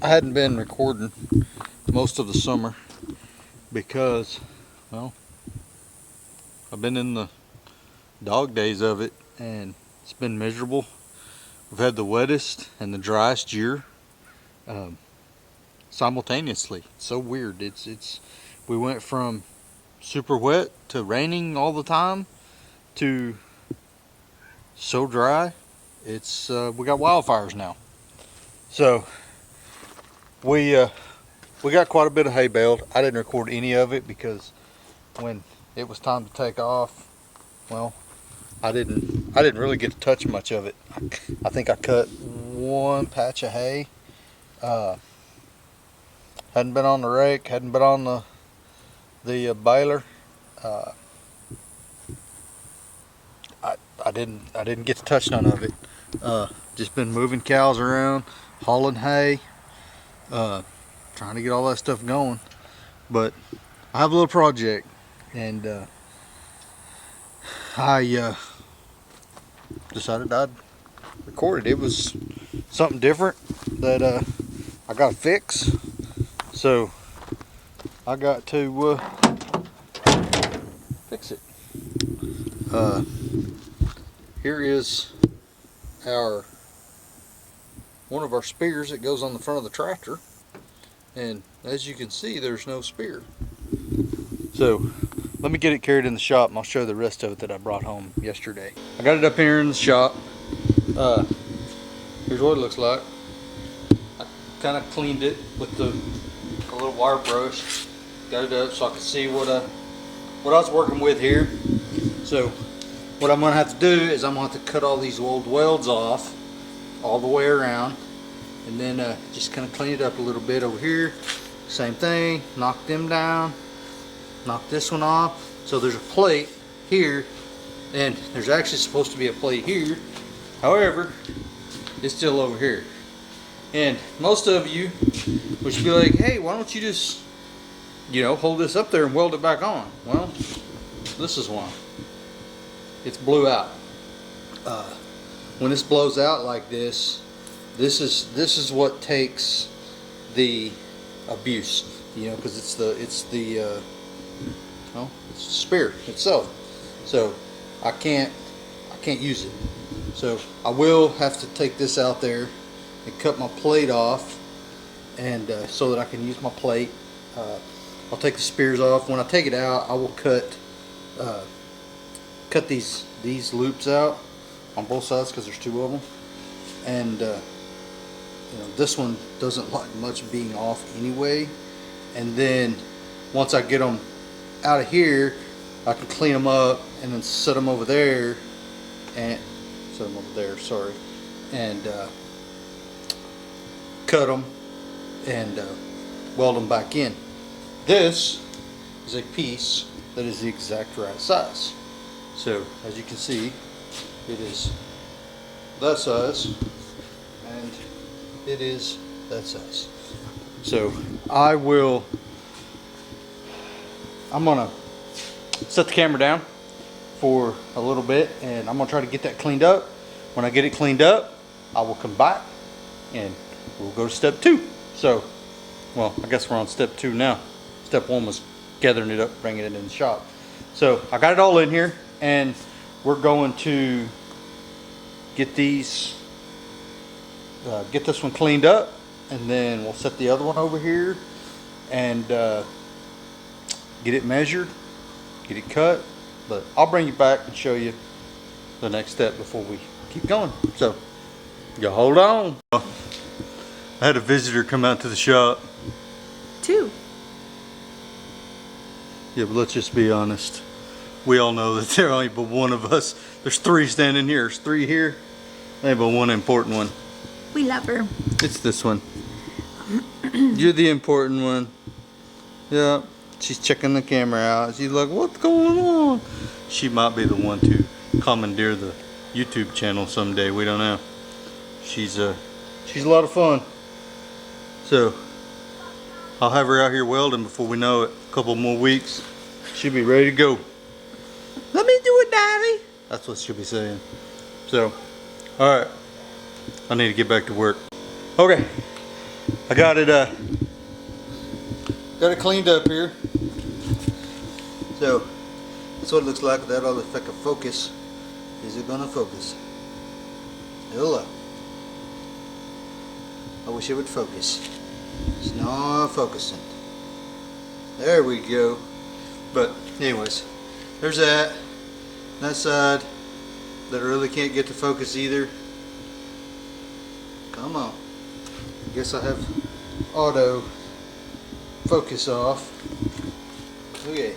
I hadn't been recording most of the summer because, well, I've been in the dog days of it and it's been miserable. We've had the wettest and the driest year simultaneously. It's so weird. We went from super wet to raining all the time to so dry. It's we got wildfires now. So we got quite a bit of hay baled. I didn't record any of it because when it was time to take off, well, I didn't really get to touch much of it. I think I cut one patch of hay. Hadn't been on the rake, hadn't been on the baler. I didn't get to touch none of it. Just been moving cows around, hauling hay, trying to get all that stuff going. But I have a little project, and I decided I'd record it. It was something different that I got to fix, so I got to fix it. Here is one of our spears that goes on the front of the tractor, and as you can see, there's no spear. So let me get it carried in the shop and I'll show you the rest of it that I brought home yesterday. I got it up here in the shop. Here's what it looks like. I kind of cleaned it with a little wire brush. Got it up so I could see what I was working with here. So what I'm going to have to do is I'm going to have to cut all these old welds off all the way around, and then just kind of clean it up a little bit over here. Same thing, knock them down, knock this one off. So there's a plate here, and there's actually supposed to be a plate here. However, it's still over here. And most of you would be like, hey, why don't you just, hold this up there and weld it back on? Well, this is one. It's blew out. When this blows out like this is what takes the abuse, because it's the spear itself. So I can't use it. So I will have to take this out there and cut my plate off, and so that I can use my plate. I'll take the spears off. When I take it out, I will cut these loops out on both sides because there's two of them, and this one doesn't like much being off anyway. And then once I get them out of here, I can clean them up and then set them over there, and and cut them and weld them back in. This is a piece that is the exact right size. So as you can see, it is that size and it is that size. So I'm gonna set the camera down for a little bit, and I'm gonna try to get that cleaned up. When I get it cleaned up, I will come back and we'll go to step 2. So, well, I guess we're on step 2 now. Step 1 was gathering it up, bringing it in the shop. So I got it all in here, and we're going to get this one cleaned up, and then we'll set the other one over here and get it measured, get it cut. But I'll bring you back and show you the next step before we keep going. So you hold on. I had a visitor come out to the shop. 2. Yeah, but let's just be honest. We all know that there ain't but one of us. There's 3 standing here. There's 3 here. There ain't but one important one. We love her. It's this one. You're the important one. Yeah. She's checking the camera out. She's like, what's going on? She might be the one to commandeer the YouTube channel someday. We don't know. She's a lot of fun. So I'll have her out here welding before we know it. A couple more weeks, she'll be ready to go. Let me do it, Daddy. That's what she'll be saying. So, all right. I need to get back to work. Okay. I got it cleaned up here. So that's what it looks like. That all if I can focus. Is it gonna focus? Hello. I wish it would focus. It's not focusing. There we go. But anyways, there's that. That side that I really can't get to focus either. Come on. I guess I have auto focus off. Okay.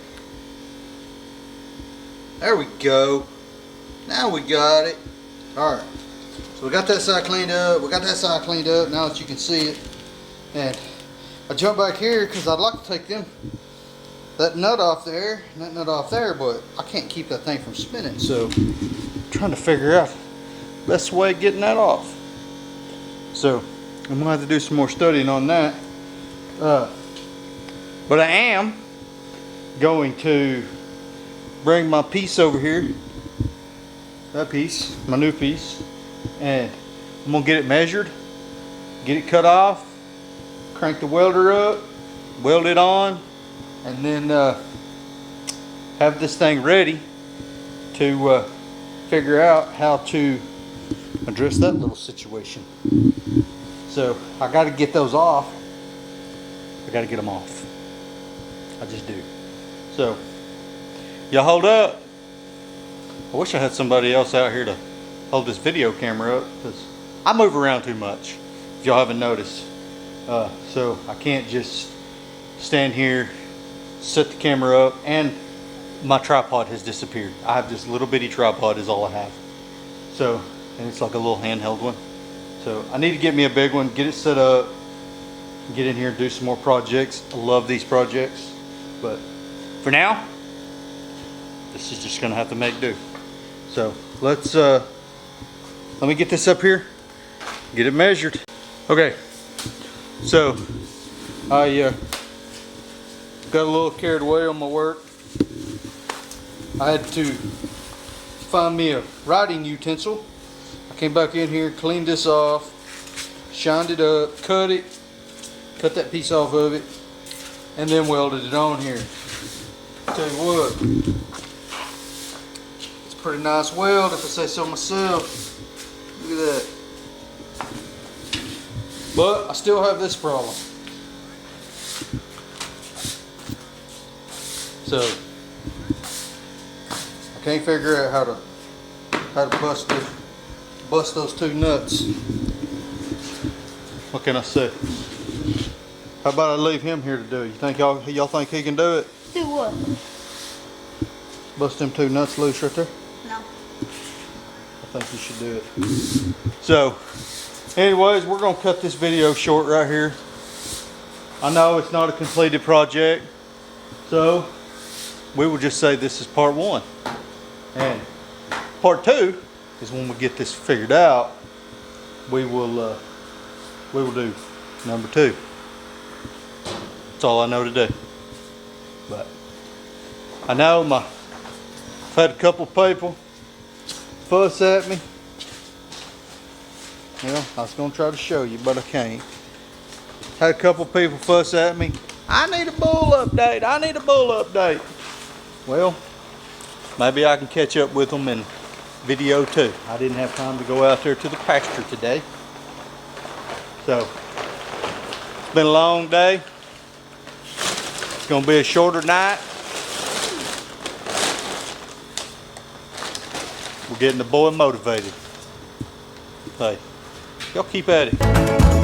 There we go. Now we got it. Alright. So we got that side cleaned up. We got that side cleaned up now that you can see it. And I jumped back here because I'd like to take that nut off there and that nut off there, but I can't keep that thing from spinning. So I'm trying to figure out the best way of getting that off. So I'm gonna have to do some more studying on that. But I am going to bring my piece over here, that piece, my new piece, and I'm gonna get it measured, get it cut off, crank the welder up, weld it on, and then have this thing ready to figure out how to address that little situation. So I got to get those off. I got to get them off. I just do. So y'all hold up. I wish I had somebody else out here to hold this video camera up because I move around too much, if y'all haven't noticed. So I can't just stand here, set the camera up, and my tripod has disappeared. I have this little bitty tripod is all I have. So, and it's like a little handheld one. So I need to get me a big one, get it set up, get in here and do some more projects. I love these projects, but for now, this is just gonna have to make do. So let's let me get this up here, get it measured. Okay, so I got a little carried away on my work. I had to find me a writing utensil. I came back in here, cleaned this off, shined it up, cut that piece off of it, and then welded it on here. Tell you what, it's a pretty nice weld if I say so myself. Look at that. But I still have this problem. So I can't figure out how to bust those two nuts. What can I say? How about I leave him here to do it? You think y'all think he can do it? Do what? Bust them two nuts loose right there? No. I think you should do it. So, anyways, we're gonna cut this video short right here. I know it's not a completed project, so we will just say this is part one. And part two is when we get this figured out, we will do number two. That's all I know to do. But I know I've had a couple people fuss at me. Well, I was gonna try to show you, but I can't. Had a couple people fuss at me. I need a bull update. I need a bull update. Well, maybe I can catch up with them in video too. I didn't have time to go out there to the pasture today. So, it's been a long day. It's gonna be a shorter night. We're getting the boy motivated. Hey, y'all keep at it.